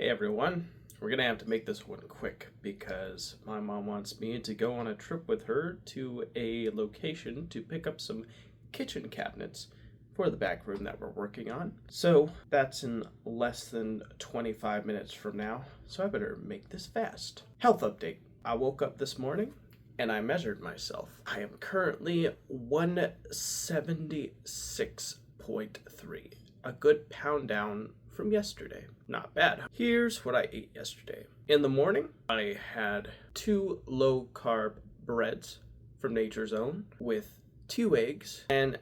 Hey everyone, we're gonna have to make this one quick because my mom wants me to go on a trip with her to a location to pick up some kitchen cabinets for the back room that we're working on. So that's in less than 25 minutes from now, so I better make this fast. Health update. I woke up this morning and I measured myself. I am currently 176.3, a good pound down from yesterday. Not bad. Here's what I ate yesterday. In the morning, I had 2 low-carb breads from Nature's Own with 2 eggs and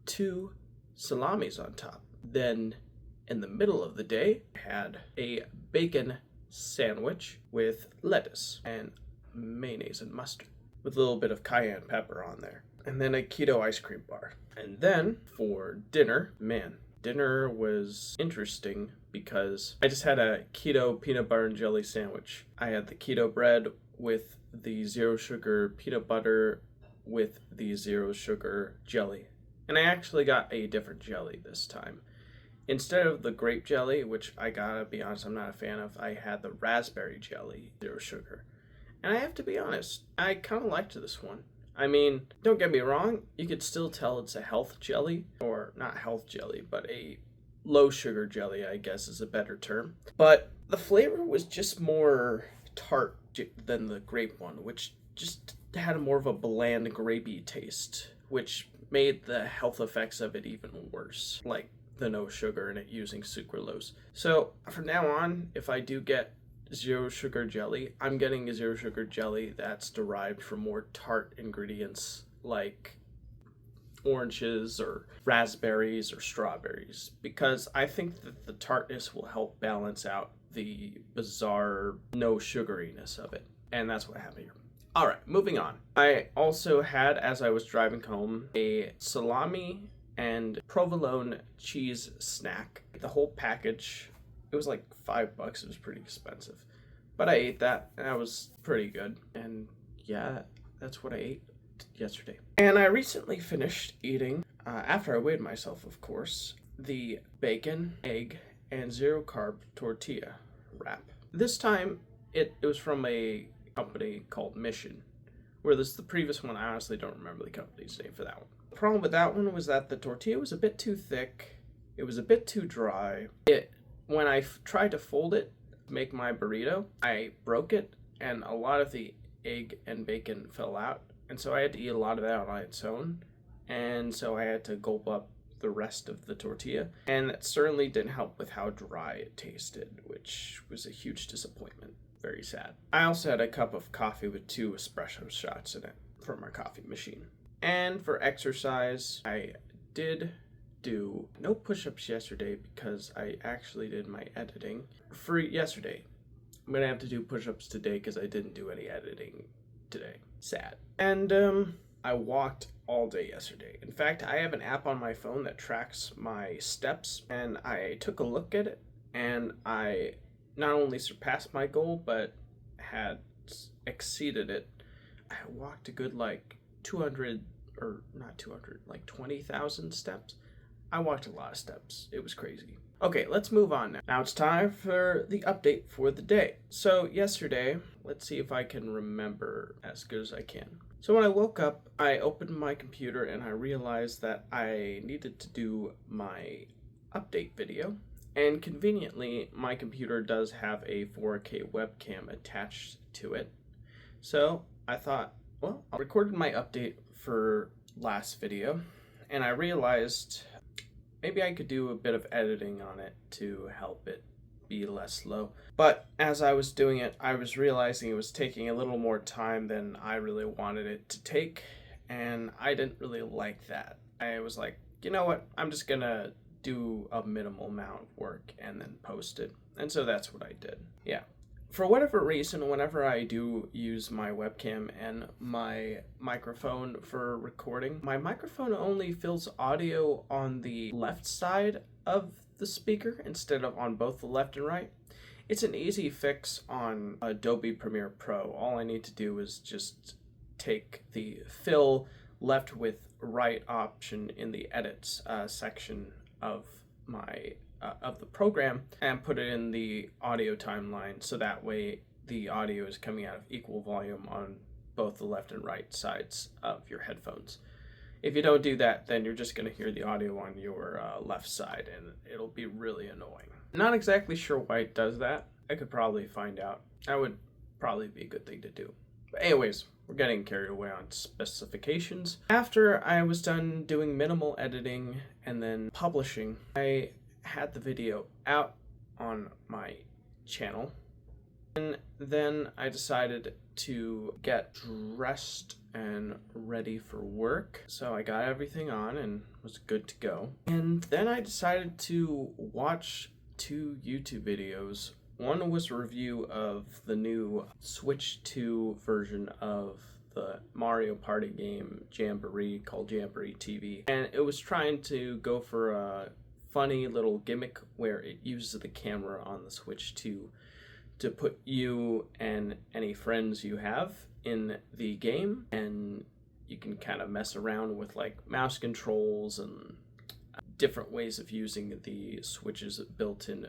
2 salamis on top. Then in the middle of the day, I had a bacon sandwich with lettuce and mayonnaise and mustard with a little bit of cayenne pepper on there. And then a keto ice cream bar. And then for dinner, dinner was interesting because I just had a keto peanut butter and jelly sandwich. I had the keto bread with the zero sugar peanut butter with the zero sugar jelly. And I actually got a different jelly this time. Instead of the grape jelly, which I gotta be honest, I'm not a fan of, I had the raspberry jelly, zero sugar. And I have to be honest, I kind of liked this one. I mean, don't get me wrong, you could still tell it's a health jelly, or not health jelly, but a low sugar jelly, I guess is a better term. But the flavor was just more tart than the grape one, which just had more of a bland grapey taste, which made the health effects of it even worse, like the no sugar in it using sucralose. So from now on, if I do get zero sugar jelly, I'm getting a zero sugar jelly that's derived from more tart ingredients like oranges or raspberries or strawberries, because I think that the tartness will help balance out the bizarre no sugariness of it. And that's what happened here. All right, moving on. I also had, as I was driving home, a salami and provolone cheese snack. The whole package, it was like $5. It was pretty expensive. But I ate that, and that was pretty good. And yeah, that's what I ate yesterday. And I recently finished eating, after I weighed myself, of course, the bacon, egg, and zero carb tortilla wrap. This time, it was from a company called Mission, where the previous one, I honestly don't remember the company's name for that one. The problem with that one was that the tortilla was a bit too thick. It was a bit too dry. When I tried to fold it, make my burrito, I broke it, and a lot of the egg and bacon fell out, and so I had to eat a lot of that on its own, and so I had to gulp up the rest of the tortilla, and that certainly didn't help with how dry it tasted, which was a huge disappointment. Very sad. I also had a cup of coffee with 2 espresso shots in it from our coffee machine. And for exercise, I did do no push-ups yesterday because I actually did my editing for yesterday. I'm gonna have to do push-ups today because I didn't do any editing today. Sad. And I walked all day yesterday. In fact, I have an app on my phone that tracks my steps, and I took a look at it, and I not only surpassed my goal but had exceeded it. I walked a good like 200, or not 200, like 20,000 steps. I walked a lot of steps. It was crazy. Okay, let's move on now. Now it's time for the update for the day. So yesterday, let's see if I can remember as good as I can. So when I woke up, I opened my computer and I realized that I needed to do my update video. And conveniently, my computer does have a 4K webcam attached to it. So I thought, well, I recorded my update for last video, and I realized maybe I could do a bit of editing on it to help it be less slow. But as I was doing it, I was realizing it was taking a little more time than I really wanted it to take, and I didn't really like that. I was like, you know what, I'm just gonna do a minimal amount of work and then post it. And so that's what I did. Yeah. For whatever reason, whenever I do use my webcam and my microphone for recording, my microphone only fills audio on the left side of the speaker instead of on both the left and right. It's an easy fix on Adobe Premiere Pro. All I need to do is just take the fill left with right option in the edits section of my of the program and put it in the audio timeline, so that way the audio is coming out of equal volume on both the left and right sides of your headphones. If you don't do that, then you're just going to hear the audio on your left side, and it'll be really annoying. Not exactly sure why it does that. I could probably find out. That would probably be a good thing to do. But anyways, we're getting carried away on specifications. After I was done doing minimal editing and then publishing, I had the video out on my channel. And then I decided to get dressed and ready for work. So I got everything on and was good to go. And then I decided to watch 2 YouTube videos. One was a review of the new Switch 2 version of the Mario Party game Jamboree, called Jamboree TV. And it was trying to go for a funny little gimmick where it uses the camera on the Switch 2 to put you and any friends you have in the game, and you can kind of mess around with like mouse controls and different ways of using the Switch's built-in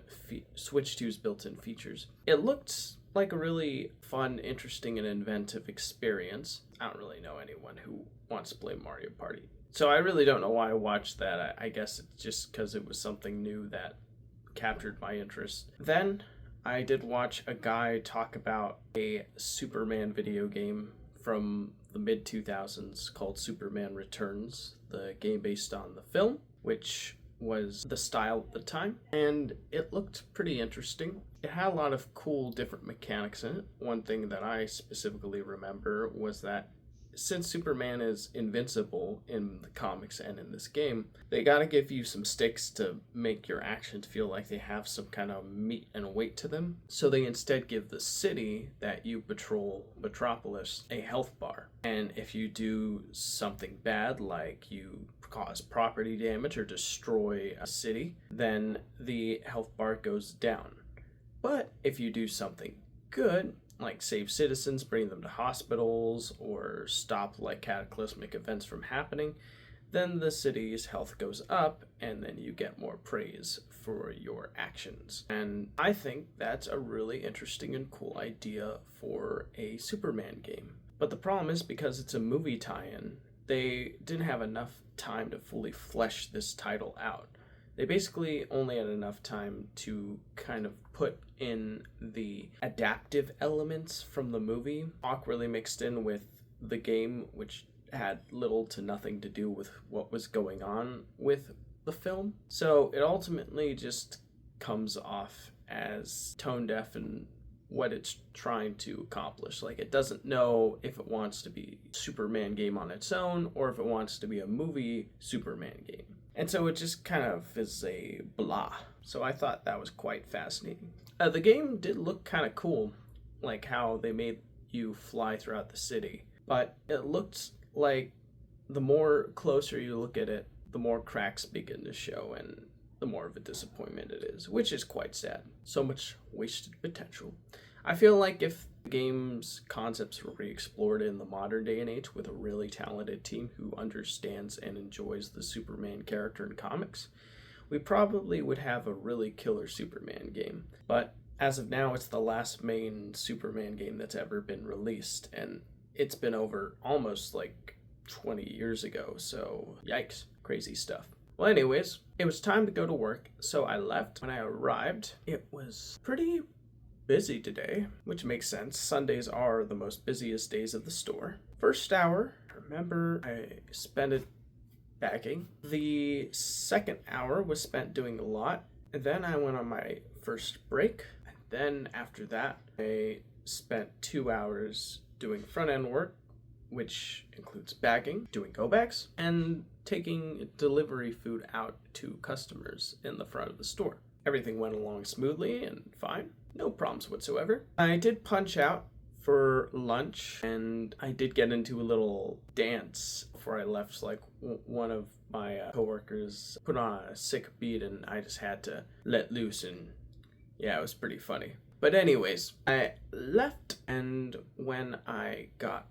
Switch 2's built-in features. It looked like a really fun, interesting, and inventive experience. I don't really know anyone who wants to play Mario Party, so I really don't know why I watched that. I guess it's just because it was something new that captured my interest. Then I did watch a guy talk about a Superman video game from the mid-2000s called Superman Returns, the game based on the film, which was the style at the time, and it looked pretty interesting. It had a lot of cool different mechanics in it. One thing that I specifically remember was that since Superman is invincible in the comics and in this game, they gotta give you some sticks to make your actions feel like they have some kind of meat and weight to them. So they instead give the city that you patrol, Metropolis, a health bar. And if you do something bad, like you cause property damage or destroy a city, then the health bar goes down. But if you do something good, like save citizens, bring them to hospitals, or stop like cataclysmic events from happening, then the city's health goes up, and then you get more praise for your actions. And I think that's a really interesting and cool idea for a Superman game. But the problem is, because it's a movie tie-in, they didn't have enough time to fully flesh this title out. They basically only had enough time to kind of put in the adaptive elements from the movie, awkwardly mixed in with the game, which had little to nothing to do with what was going on with the film. So it ultimately just comes off as tone deaf in what it's trying to accomplish. Like, it doesn't know if it wants to be a Superman game on its own or if it wants to be a movie Superman game. And so it just kind of is a blah. So I thought that was quite fascinating. The game did look kind of cool, like how they made you fly throughout the city. But it looked like the more closer you look at it, the more cracks begin to show and the more of a disappointment it is, which is quite sad. So much wasted potential. I feel like if the game's concepts were re-explored in the modern day and age with a really talented team who understands and enjoys the Superman character in comics, we probably would have a really killer Superman game. But as of now, it's the last main Superman game that's ever been released, and it's been over almost like 20 years ago, so yikes, crazy stuff. Well, anyways, it was time to go to work, so I left. When I arrived, it was pretty busy today, which makes sense. Sundays are the most busiest days of the store. First hour, remember, I spent it bagging. The second hour was spent doing a lot, and then I went on my first break. And then after that, I spent 2 hours doing front-end work, which includes bagging, doing go-backs, and taking delivery food out to customers in the front of the store. Everything went along smoothly and fine. No problems whatsoever. I did punch out for lunch, and I did get into a little dance before I left. Like, one of my coworkers put on a sick beat, and I just had to let loose, and yeah, it was pretty funny. But anyways, I left, and when I got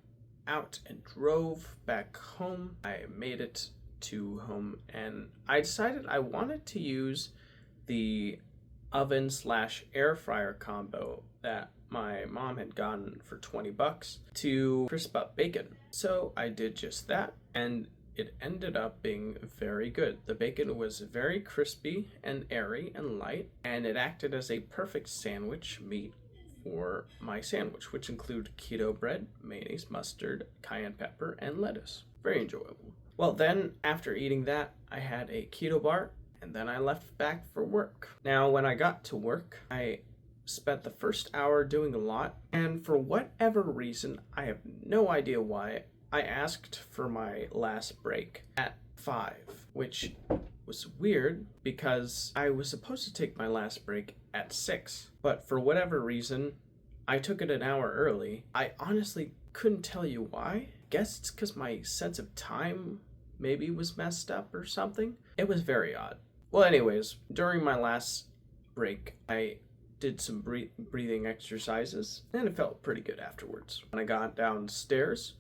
out and drove back home, I made it to home, and I decided I wanted to use the oven slash air fryer combo that my mom had gotten for 20 bucks to crisp up bacon. So I did just that, and it ended up being very good. The bacon was very crispy and airy and light, and it acted as a perfect sandwich meat for my sandwich, which included keto bread, mayonnaise, mustard, cayenne pepper, and lettuce. Very enjoyable. Well, then, after eating that, I had a keto bar, and then I left back for work. Now, when I got to work, I spent the first hour doing a lot, and for whatever reason, I have no idea why, I asked for my last break at 5, which was weird because I was supposed to take my last break at 6, but for whatever reason, I took it an hour early. I honestly couldn't tell you why. Guess it's because my sense of time maybe was messed up or something. It was very odd. Well, anyways, during my last break, I did some breathing exercises, and it felt pretty good afterwards. When I got downstairs,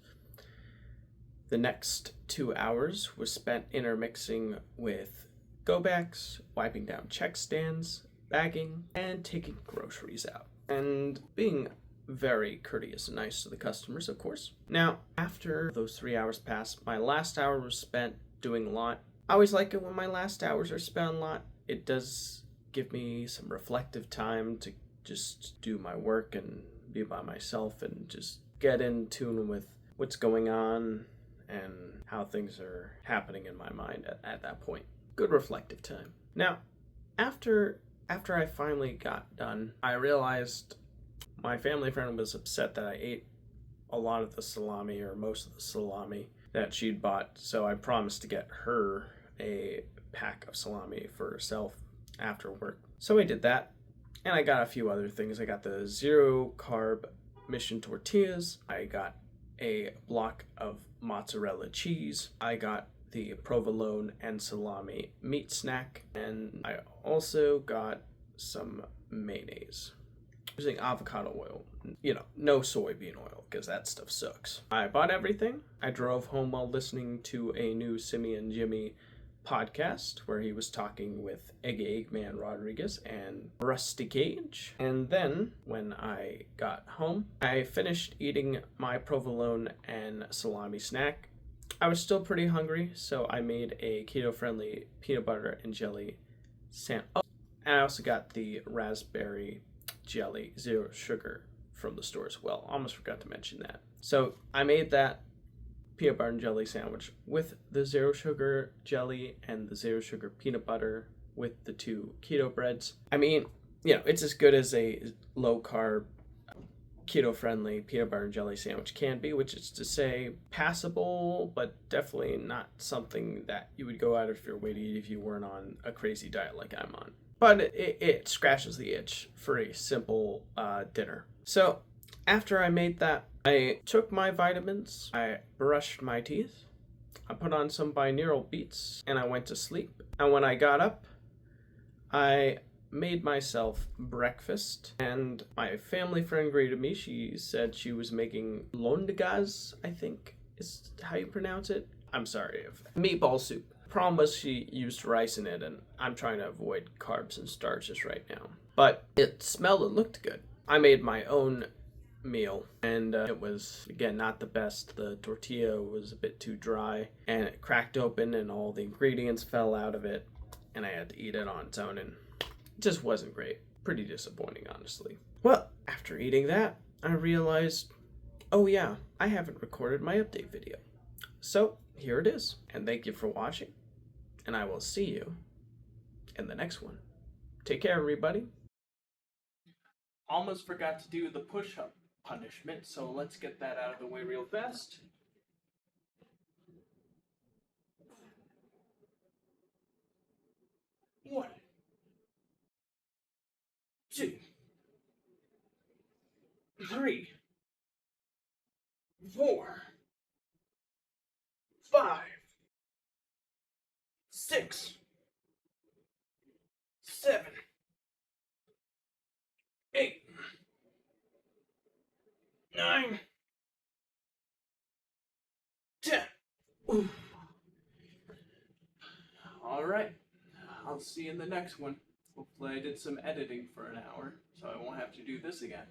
the next 2 hours was spent intermixing with go-backs, wiping down check stands, bagging, and taking groceries out. And being very courteous and nice to the customers, of course. Now, after those 3 hours passed, my last hour was spent doing a lot. I always like it when my last hours are spent on a lot. It does give me some reflective time to just do my work and be by myself and just get in tune with what's going on and how things are happening in my mind at that point. Good reflective time. Now, after I finally got done, I realized my family friend was upset that I ate a lot of the salami, or most of the salami that she'd bought, so I promised to get her a pack of salami for herself after work. So I did that, and I got a few other things. I got the zero carb mission tortillas. I got a block of mozzarella cheese. I got the provolone and salami meat snack, and I also got some mayonnaise using avocado oil. No soybean oil, because that stuff sucks. I bought everything. I drove home while listening to a new Simi and Jimmy podcast where he was talking with Eggman Rodriguez and Rusty Cage. And then when I got home, I finished eating my provolone and salami snack. I was still pretty hungry, so I made a keto-friendly peanut butter and jelly sandwich. Oh, and I also got the raspberry jelly, zero sugar, from the store as well. Almost forgot to mention that. So I made that peanut butter and jelly sandwich with the zero sugar jelly and the zero sugar peanut butter with the 2 keto breads. I mean, it's as good as a low carb, keto friendly peanut butter and jelly sandwich can be, which is to say passable, but definitely not something that you would go out of your way to eat if you weren't on a crazy diet like I'm on. But it scratches the itch for a simple dinner. So after I made that, I took my vitamins, I brushed my teeth, I put on some binaural beats, and I went to sleep. And when I got up, I made myself breakfast, and my family friend greeted me. She said she was making londigas, I think is how you pronounce it. I'm sorry, meatball soup. Problem was she used rice in it, and I'm trying to avoid carbs and starches right now. But it smelled and looked good. I made my own meal, and it was, again, not the best. The tortilla was a bit too dry, and it cracked open and all the ingredients fell out of it, and I had to eat it on its own, and it just wasn't great. Pretty disappointing, honestly. Well, after eating that, I realized, oh yeah, I haven't recorded my update video. So here it is, and thank you for watching, and I will see you in the next one. Take care, everybody. Almost forgot to do the push-up punishment, so let's get that out of the way real fast. 1, 2, 3, 4, 5, 6, 7, 8, 9, 10. Ooh. All right, I'll see you in the next one. Hopefully I did some editing for an hour, so I won't have to do this again.